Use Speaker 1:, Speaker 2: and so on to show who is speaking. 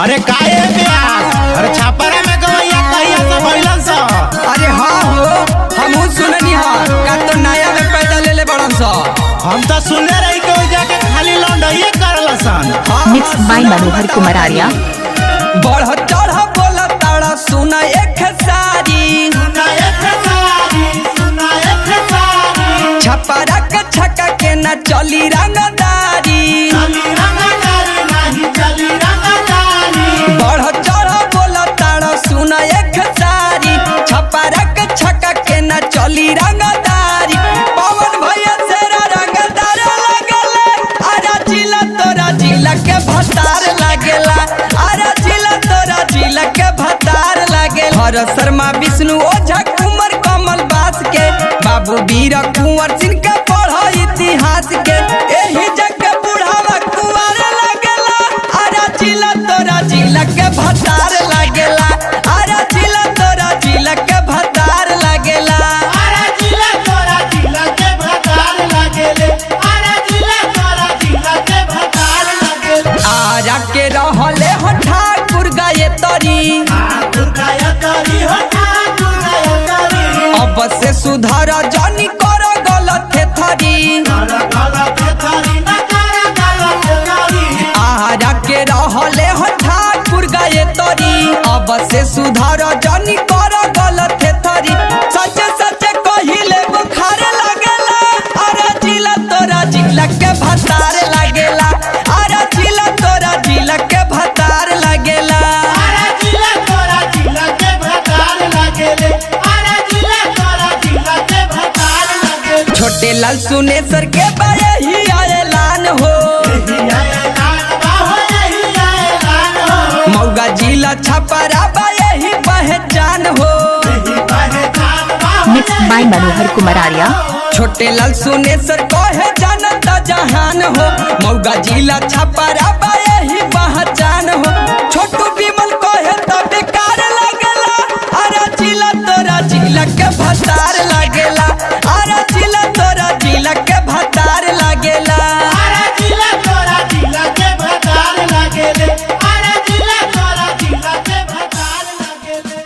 Speaker 1: अरे काहे प्यार अरे छापरा में गवैया कहिया से भइलन स।
Speaker 2: अरे हाँ हो हमहू सुननी हा का तो नया में पैदा ले बड़न सा।
Speaker 1: हम तो सुनले रही कि ओइजा के खाली लौंडइए करलसन।
Speaker 3: Mix by Manohar Kumar Arya.
Speaker 2: बढ़ चढ़ बोला ताड़ा सुना एक सारी छपरा के छक्का के न चली रंगदारी। बढ़ चढ़ बोला ताड़ा सुना एक सारी छपरा के छक्का के न चली रंगदारी। पवन भैया तेरा रंगदार लगेला आरा जिला तोरा जिला के भतार लगेला। आरा जिला तोरा जिला के भतार लगेला। हर शर्मा विष्णु ओझा कुमार कमल बास के बाबू वीर कुंवर सिंह के पढ़ इतिहास के एही जग बुढ़ावा कुंवर लगेला। आरा जिला तोरा जिला के भतार लगेला। आरा जिला तोरा जिला के भतार लगेला।
Speaker 1: आरा जिला तोरा जिला के भतार लगेले। आरा जिला तोरा जिला के भतार लगेले।
Speaker 2: आरा के रहले हो ठाकुर गायत्री अब से सुधार जानी कर गलत थरी। आरा के रहले हो ठाकुर गायत्री अब से सुधार जानी कर गलत थरी। सच सच कहिले बुखार लगेला। आरा जिला तोरा जिला के भतार लगेला। आरा जिला तोरा जिला के भतार लगेला।
Speaker 1: आरा जिला तोरा जिला के भतार लगेले। आरा जिला तोरा जिला के भतार लगेले।
Speaker 2: छोटे लाल सुनेसर के बारे ही ऐलान हो। मौगा जिला छपरा बारे ही पहचान हो।
Speaker 3: Mix by Manohar Kumar Arya.
Speaker 2: छोटे लाल सुनेसर कहे जानता जहान हो। मौगा जिला छपरा बारे ही पहचान हो।